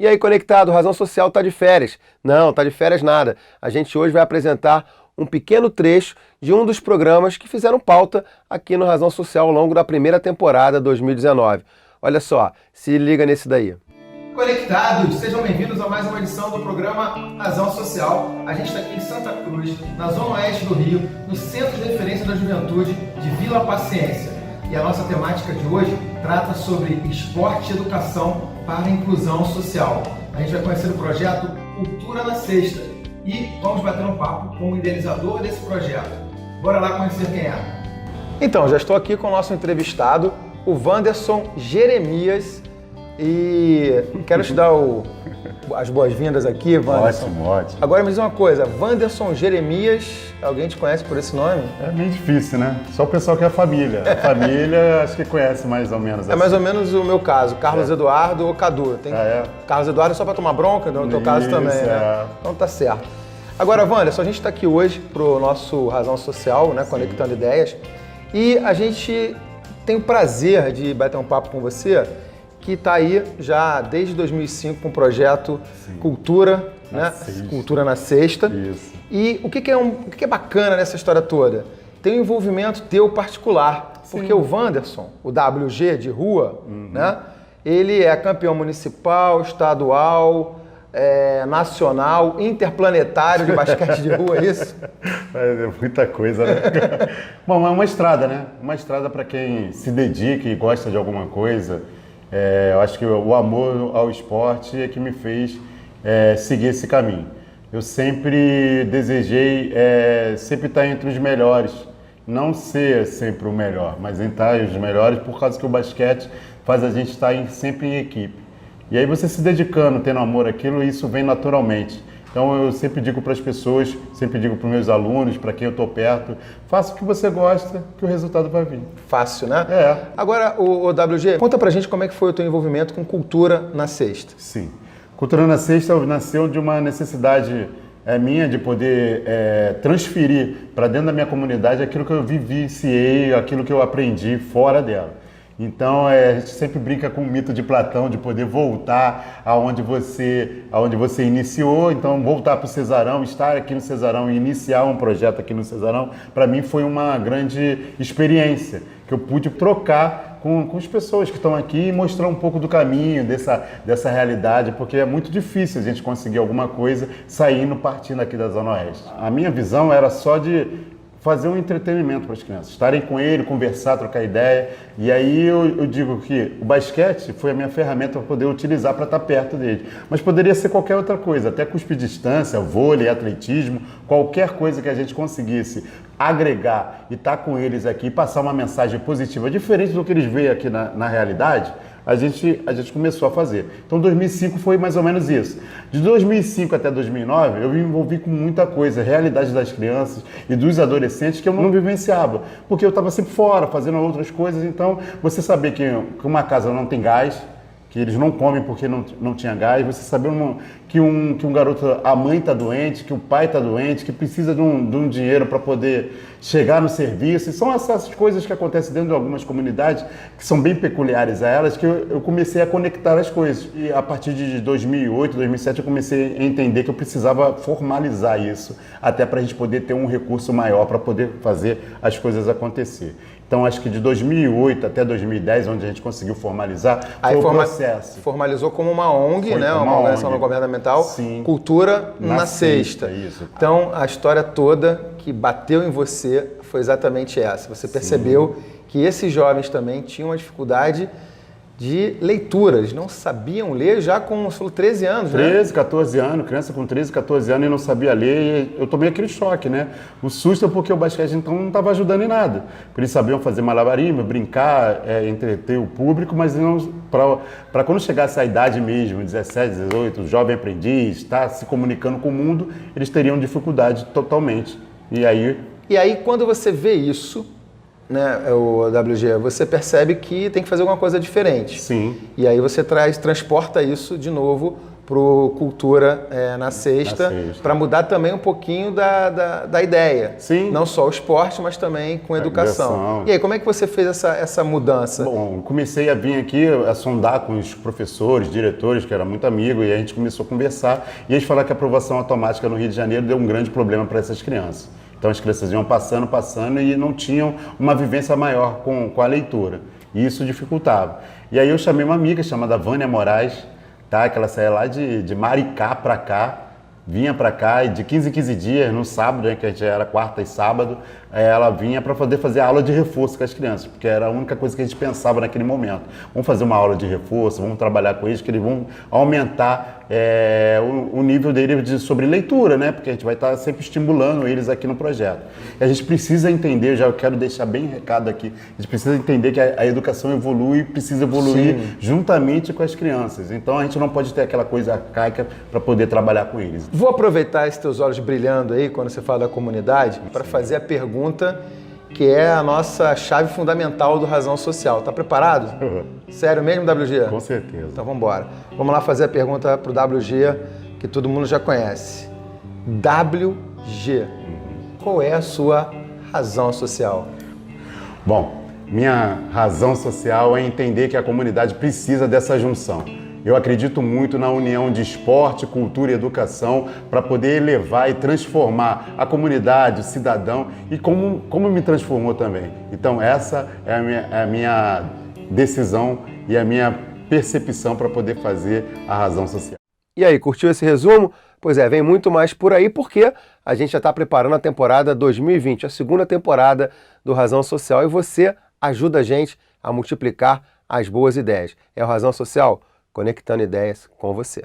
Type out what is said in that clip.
E aí, conectado, Razão Social tá de férias? Não, tá de férias nada. A gente hoje vai apresentar um pequeno trecho de um dos programas que fizeram pauta aqui no Razão Social ao longo da primeira temporada 2019. Olha só, se liga nesse daí. Conectados, sejam bem-vindos a mais uma edição do programa Razão Social. A gente está aqui em Santa Cruz, na zona oeste do Rio, no Centro de Referência da Juventude de Vila Paciência. E a nossa temática de hoje trata sobre esporte e educação para a inclusão social. A gente vai conhecer o projeto Cultura na Sexta e vamos bater um papo com o idealizador desse projeto. Bora lá conhecer quem é. Então, já estou aqui com o nosso entrevistado, o Wanderson Jeremias, e quero te dar as boas-vindas aqui, Wanderson. Ótimo. Agora me diz uma coisa, Wanderson Jeremias, alguém te conhece por esse nome? É meio difícil, né? Só o pessoal que é família. A família acho que conhece mais ou menos. É mais ou menos o meu caso, Carlos Eduardo ou Cadu. Carlos Eduardo é só para tomar bronca, no teu caso também, né? Então tá certo. Agora, Wanderson, a gente está aqui hoje pro nosso Razão Social, né? Conectando Ideias, e a gente tem o prazer de bater um papo com você, que está aí já desde 2005 com o projeto Cultura, né? Cultura na Sexta. Isso. E o que é bacana nessa história toda? Tem um envolvimento teu particular, porque o Wanderson, o WG de rua, né? Ele é campeão municipal, estadual, nacional, interplanetário de basquete de rua, é isso? É muita coisa, né? Bom, é uma estrada, né? Uma estrada para quem se dedica e gosta de alguma coisa. Eu acho que o amor ao esporte é que me fez seguir esse caminho. Eu sempre desejei sempre estar entre os melhores, não ser sempre o melhor, mas estar entre os melhores, por causa que o basquete faz a gente estar sempre em equipe. E aí você se dedicando, tendo amor àquilo, isso vem naturalmente. Então eu sempre digo para as pessoas, sempre digo para os meus alunos, para quem eu estou perto, faça o que você gosta, que o resultado vai vir. Fácil, né? Agora, o WG, conta pra gente como é que foi o teu envolvimento com Cultura na Sexta. Sim. Cultura na Sexta nasceu de uma necessidade minha de poder transferir para dentro da minha comunidade aquilo que eu vivenciei, aquilo que eu aprendi fora dela. Então, a gente sempre brinca com o mito de Platão, de poder voltar aonde você iniciou. Então, voltar para o Cesarão, estar aqui no Cesarão e iniciar um projeto aqui no Cesarão, para mim foi uma grande experiência, que eu pude trocar com as pessoas que estão aqui e mostrar um pouco do caminho, dessa realidade, porque é muito difícil a gente conseguir alguma coisa partindo aqui da Zona Oeste. A minha visão era só de fazer um entretenimento para as crianças, estarem com ele, conversar, trocar ideia. E aí eu digo que o basquete foi a minha ferramenta para poder utilizar para estar perto dele. Mas poderia ser qualquer outra coisa, até cuspir distância, vôlei, atletismo, qualquer coisa que a gente conseguisse agregar e estar com eles aqui, passar uma mensagem positiva, diferente do que eles veem aqui na realidade. A gente começou a fazer. Então 2005 foi mais ou menos isso. De 2005 até 2009 eu me envolvi com muita coisa, realidade das crianças e dos adolescentes que eu não vivenciava, porque eu estava sempre fora, fazendo outras coisas. Então você saber que uma casa não tem gás, que eles não comem porque não tinha gás, você saber que um garoto, a mãe está doente, que o pai está doente, que precisa de um dinheiro para poder chegar no serviço. E são essas coisas que acontecem dentro de algumas comunidades, que são bem peculiares a elas, que eu comecei a conectar as coisas. E a partir de 2008, 2007, eu comecei a entender que eu precisava formalizar isso, até para a gente poder ter um recurso maior para poder fazer as coisas acontecer. Então, acho que de 2008 até 2010, onde a gente conseguiu formalizar, foi o processo. Formalizou como uma ONG, né? Uma organização não governamental. Sim. Cultura na Sexta. Isso. Então, a história toda que bateu em você foi exatamente essa. Você percebeu que esses jovens também tinham uma dificuldade de leitura. Eles não sabiam ler já com 13 anos, né? 13, 14 anos, criança com 13, 14 anos e não sabia ler, e eu tomei aquele choque, né? O susto é porque o basquete então não estava ajudando em nada. Porque eles sabiam fazer malabarismo, brincar, entreter o público, mas não para quando chegasse a idade mesmo, 17, 18, jovem aprendiz, está se comunicando com o mundo, eles teriam dificuldade totalmente. E aí quando você vê isso, né, o WG, você percebe que tem que fazer alguma coisa diferente. Sim. E aí você transporta isso de novo pro Cultura na sexta, sexta. para mudar também um pouquinho da ideia. Sim. Não só o esporte, mas também com a educação. E aí, como é que você fez essa mudança? Bom, comecei a vir aqui a sondar com os professores, diretores, que eram muito amigos, e a gente começou a conversar, e eles falaram que a aprovação automática no Rio de Janeiro deu um grande problema para essas crianças. Então as crianças iam passando e não tinham uma vivência maior com a leitura. E isso dificultava. E aí eu chamei uma amiga chamada Vânia Moraes, tá? Que ela saía lá de Maricá para cá, vinha para cá e de 15 em 15 dias, no sábado, né, que a gente era quarta e sábado, ela vinha para poder fazer aula de reforço com as crianças, porque era a única coisa que a gente pensava naquele momento. Vamos fazer uma aula de reforço, vamos trabalhar com eles, que eles vão aumentar o nível deles sobre leitura, né? Porque a gente vai estar sempre estimulando eles aqui no projeto. E a gente precisa entender, já eu quero deixar bem recado aqui, a gente precisa entender que a educação precisa evoluir Sim. juntamente com as crianças. Então a gente não pode ter aquela coisa arcaica para poder trabalhar com eles. Vou aproveitar esses teus olhos brilhando aí, quando você fala da comunidade, para fazer a pergunta que é a nossa chave fundamental do Razão Social. Tá preparado? Sério mesmo, WG? Com certeza. Então vamos embora. Vamos lá fazer a pergunta pro WG, que todo mundo já conhece. WG, qual é a sua razão social? Bom, minha razão social é entender que a comunidade precisa dessa junção. Eu acredito muito na união de esporte, cultura e educação para poder elevar e transformar a comunidade, o cidadão e como me transformou também. Então essa é a minha decisão e a minha percepção para poder fazer a razão social. E aí, curtiu esse resumo? Pois é, vem muito mais por aí porque a gente já está preparando a temporada 2020, a segunda temporada do Razão Social, e você ajuda a gente a multiplicar as boas ideias. É o Razão Social? Conectando ideias com você.